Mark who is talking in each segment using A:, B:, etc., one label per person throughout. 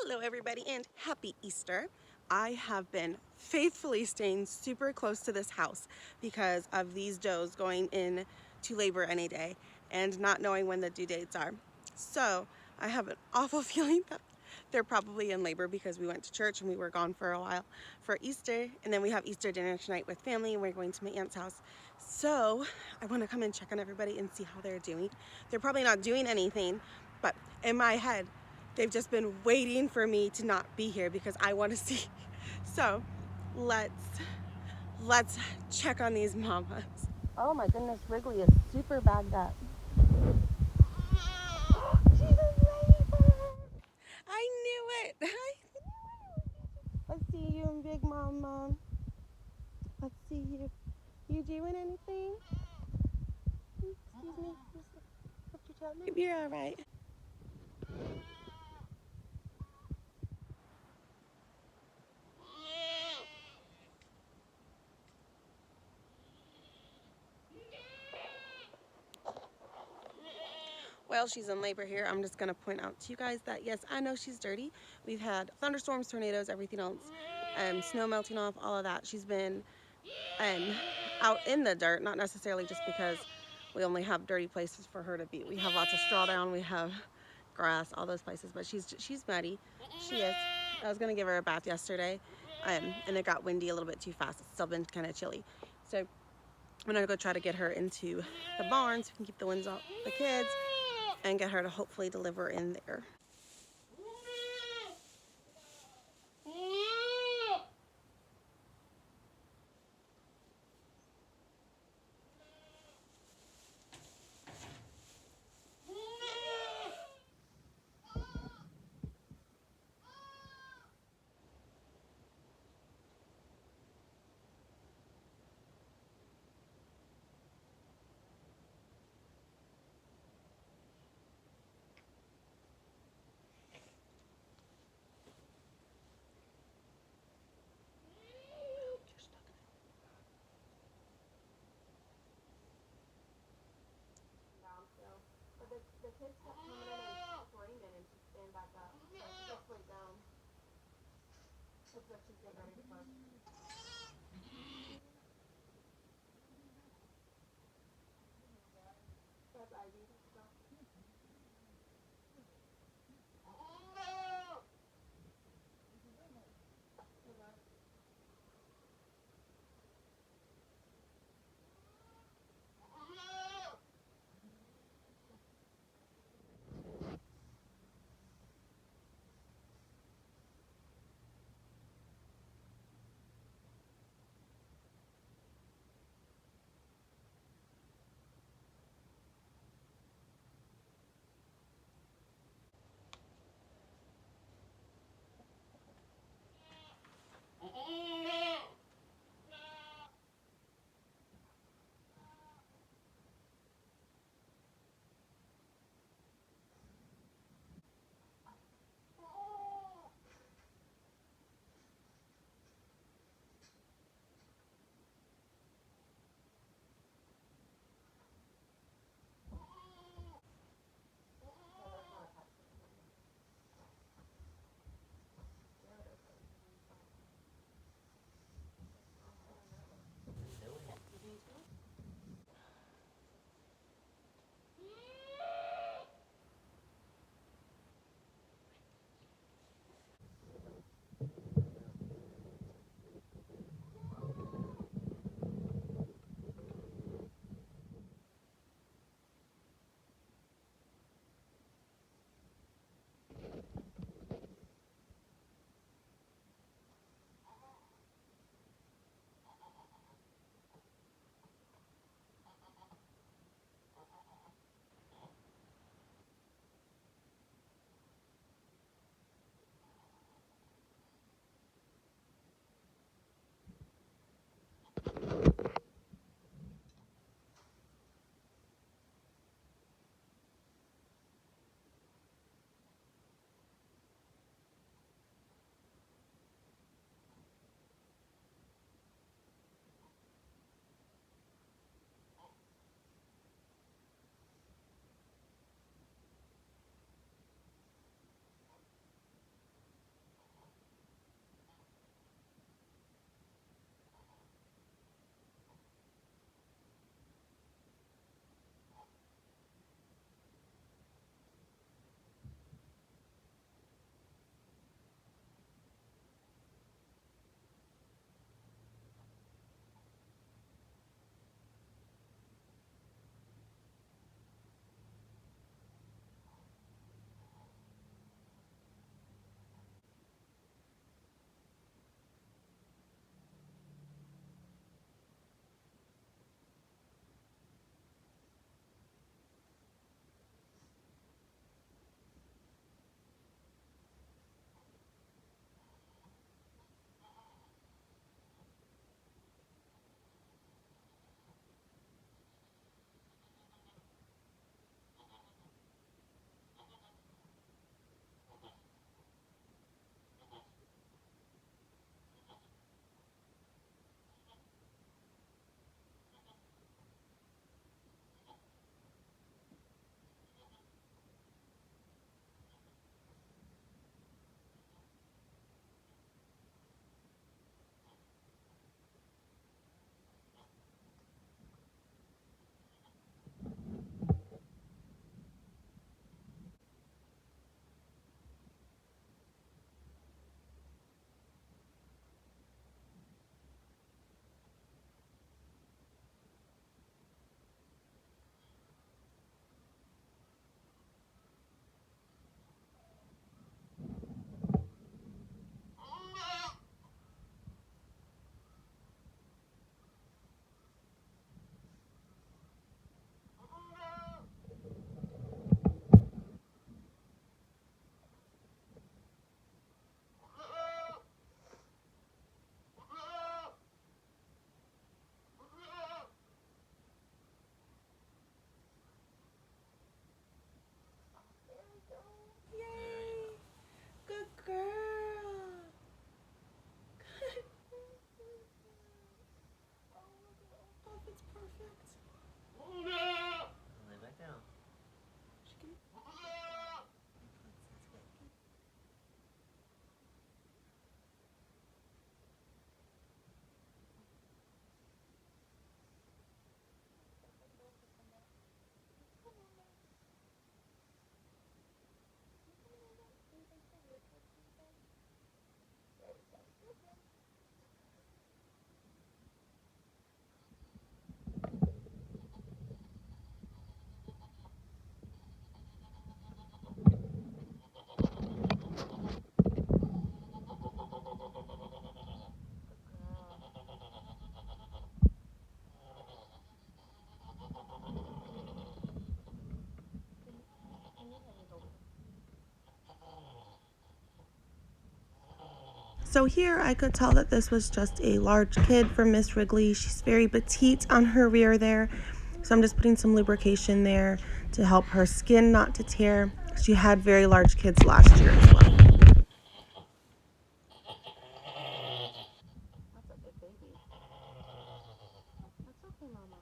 A: Hello everybody and happy Easter. I have been faithfully staying super close to this house because of these does going in to labor any day and not knowing when the due dates are. So I have an awful feeling that they're probably in labor because we went to church and we were gone for a while for Easter, and then we have Easter dinner tonight with family and we're going to my aunt's house. So I want to come and check on everybody and see how they're doing. They're probably not doing anything, but in my head they've just been waiting for me to not be here because I want to see. So let's check on these mamas. Oh my goodness, Wriggly is super bagged up. She's in labor. I knew it. Let's see you, big mama. Let's see you. You doing anything? Excuse me. Lift your tail. Maybe you're all right. While she's in labor here, I'm just going to point out to you guys that yes, I know she's dirty. We've had thunderstorms, tornadoes, everything else, snow melting off, all of that. She's been out in the dirt, not necessarily just because we only have dirty places for her to be. We have lots of straw down, we have grass, all those places, but she's muddy. She is. I was going to give her a bath yesterday, and it got windy a little bit too fast. It's still been kind of chilly. So I'm going to go try to get her into the barn so we can keep the winds off the kids and get her to hopefully deliver in there. The kids kept coming in and screaming and she'd stand back up. So she just laid down. Looks like she's getting ready to push. That's Ivy. Let's go. So here I could tell that this was just a large kid for Miss Wriggly. She's very petite on her rear there. So I'm just putting some lubrication there to help her skin not to tear. She had very large kids last year as well. That's a big baby. That's okay, Mama.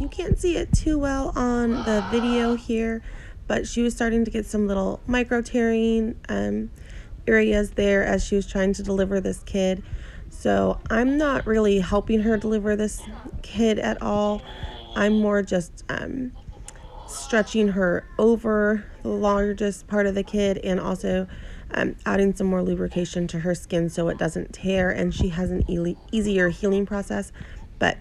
A: You can't see it too well on the video here, but she was starting to get some little micro tearing areas there as she was trying to deliver this kid. So I'm not really helping her deliver this kid at all. I'm more just stretching her over the largest part of the kid and also adding some more lubrication to her skin so it doesn't tear and she has an easier healing process. But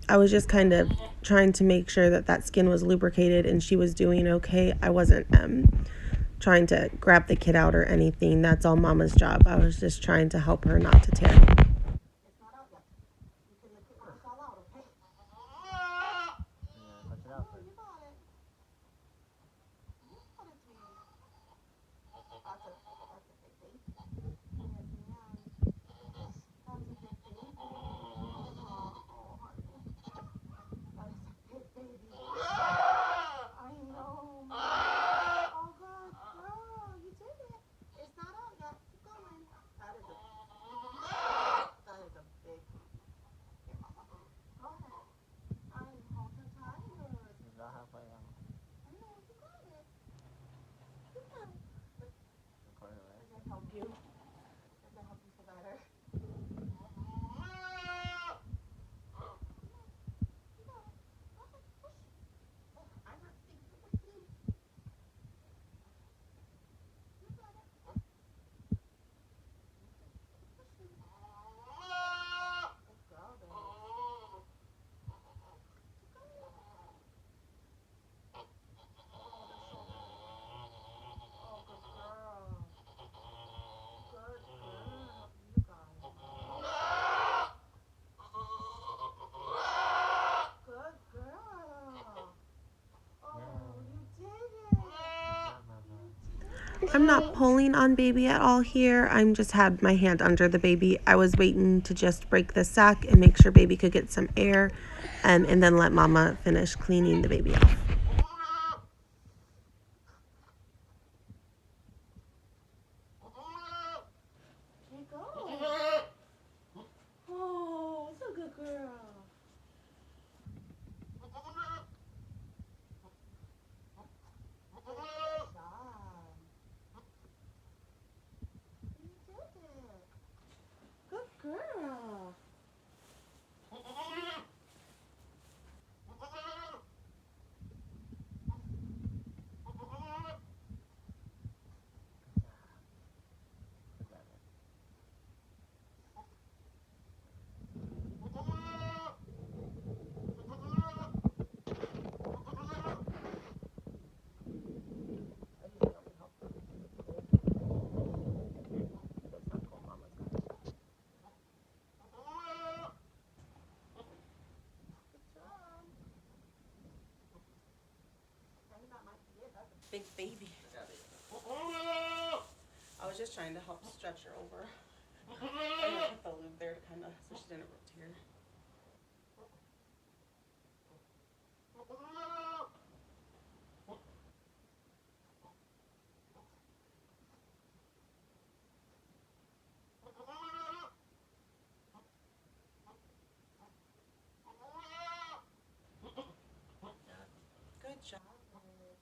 A: I was just kind of trying to make sure that that skin was lubricated and she was doing okay. I wasn't trying to grab the kid out or anything. That's all Mama's job. I was just trying to help her not to tear. I'm not pulling on baby at all here. I'm just had my hand under the baby. I was waiting to just break the sack and make sure baby could get some air and then let Mama finish cleaning the baby off. Oh, it's a good girl. Good girl. Big baby. I was just trying to help stretch her over. I put the lube there to kind of so she didn't tear. Good job, Alex.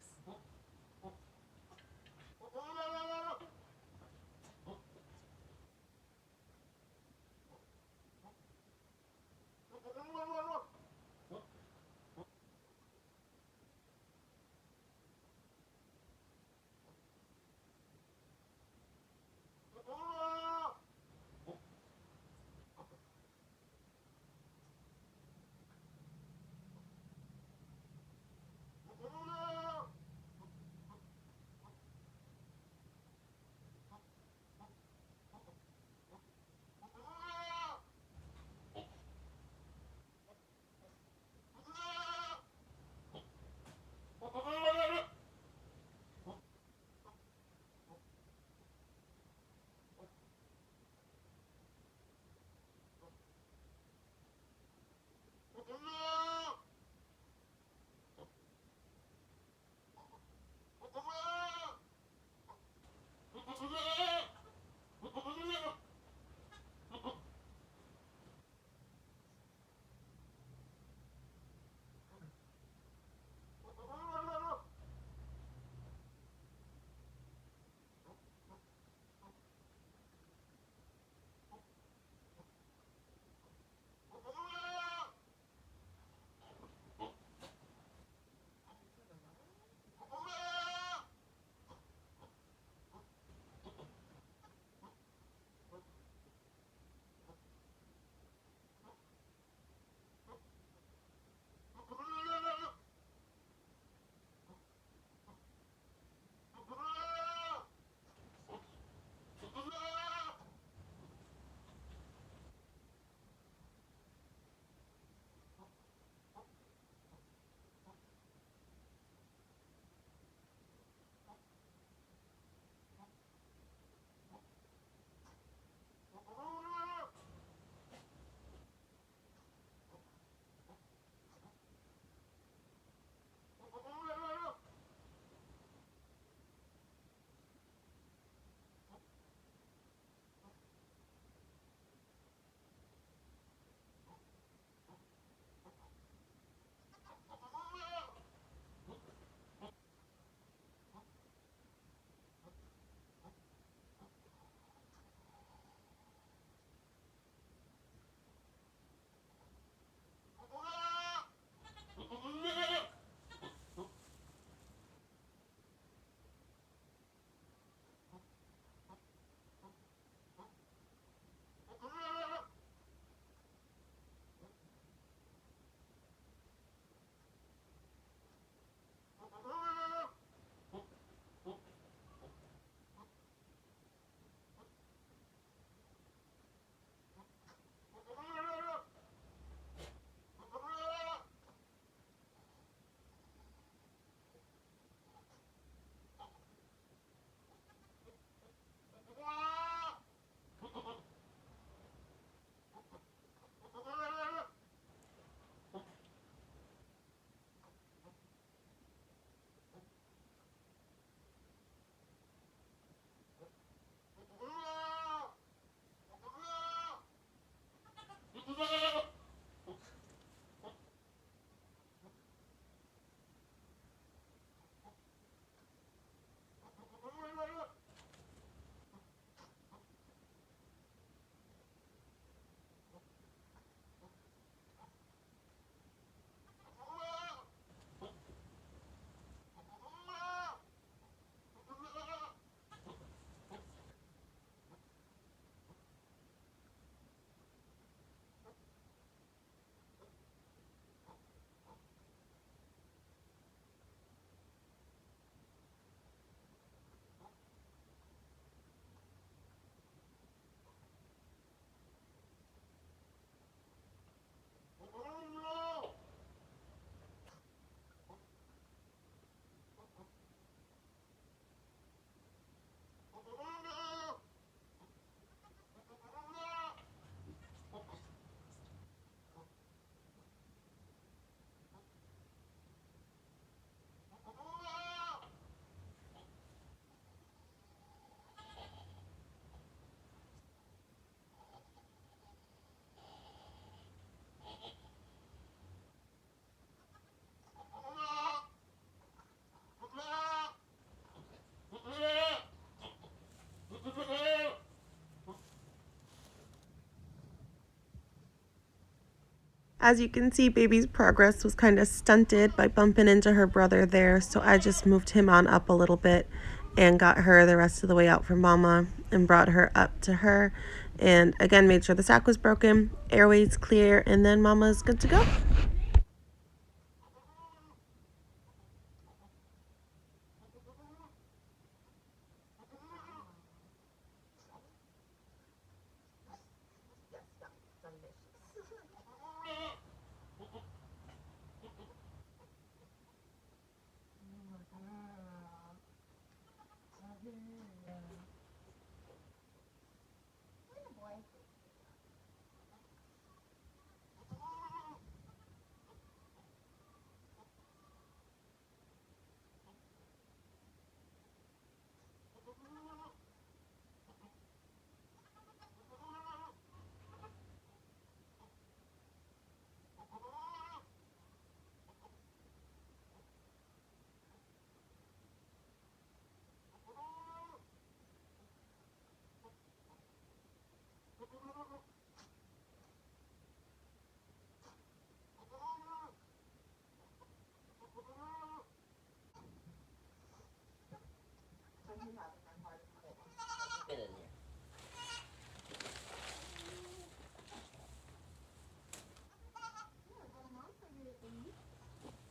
A: As you can see, baby's progress was kind of stunted by bumping into her brother there, so I just moved him on up a little bit and got her the rest of the way out for mama and brought her up to her. And again, made sure the sack was broken, airways clear, and then mama's good to go.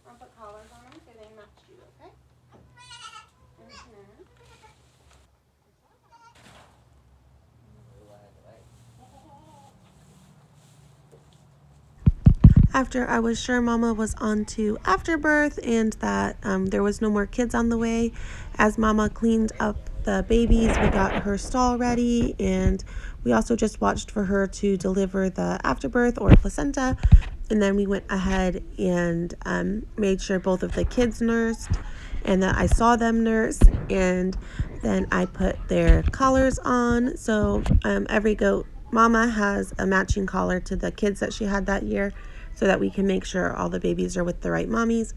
A: I'll put collars on them so they match you, okay? After I was sure mama was on to afterbirth and that there was no more kids on the way, as mama cleaned up the babies, we got her stall ready, and we also just watched for her to deliver the afterbirth or placenta. And then we went ahead and made sure both of the kids nursed and that I saw them nurse. And then I put their collars on. So every goat mama has a matching collar to the kids that she had that year so that we can make sure all the babies are with the right mommies.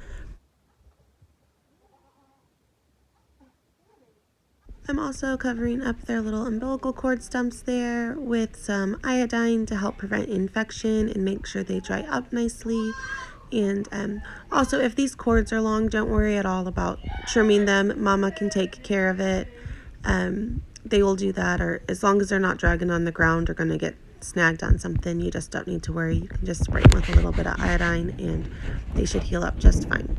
A: I'm also covering up their little umbilical cord stumps there with some iodine to help prevent infection and make sure they dry up nicely. And also, if these cords are long, don't worry at all about trimming them. Mama can take care of it. They will do that, or as long as they're not dragging on the ground or going to get snagged on something, you just don't need to worry. You can just spray them with a little bit of iodine and they should heal up just fine.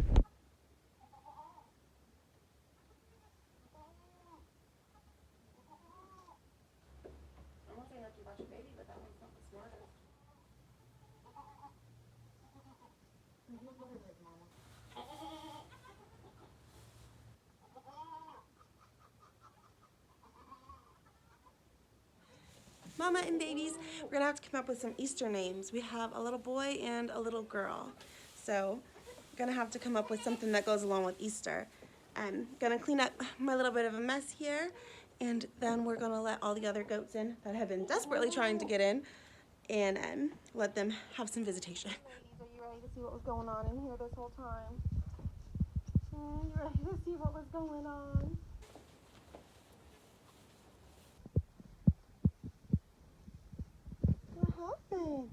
A: Mama and babies, we're gonna have to come up with some Easter names. We have a little boy and a little girl. So we're gonna have to come up with something that goes along with Easter. I'm gonna clean up my little bit of a mess here, and then we're gonna let all the other goats in that have been desperately trying to get in and let them have some visitation. Ladies, are you ready to see what was going on in here this whole time? You ready to see what was going on? What happened?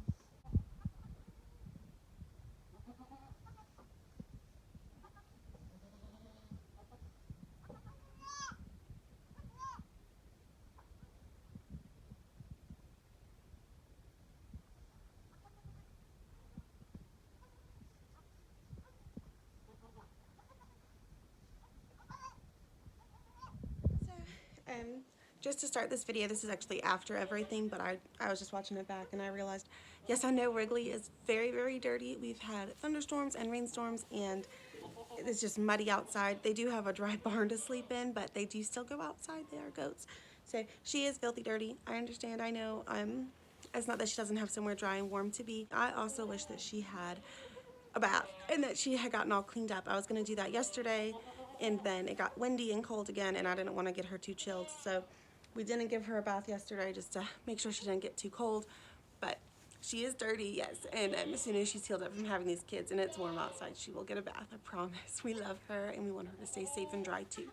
A: Um, just to start this video, this is actually after everything, but I was just watching it back and I realized, yes, I know Wriggly is very, very dirty. We've had thunderstorms and rainstorms and it's just muddy outside. They do have a dry barn to sleep in, but they do still go outside. They are goats. So she is filthy dirty. I understand, I know. It's not that she doesn't have somewhere dry and warm to be. I also wish that she had a bath and that she had gotten all cleaned up. I was going to do that yesterday and then it got windy and cold again and I didn't want to get her too chilled. So we didn't give her a bath yesterday just to make sure she didn't get too cold. But she is dirty, yes. And as soon as she's healed up from having these kids and it's warm outside, she will get a bath, I promise. We love her and we want her to stay safe and dry too.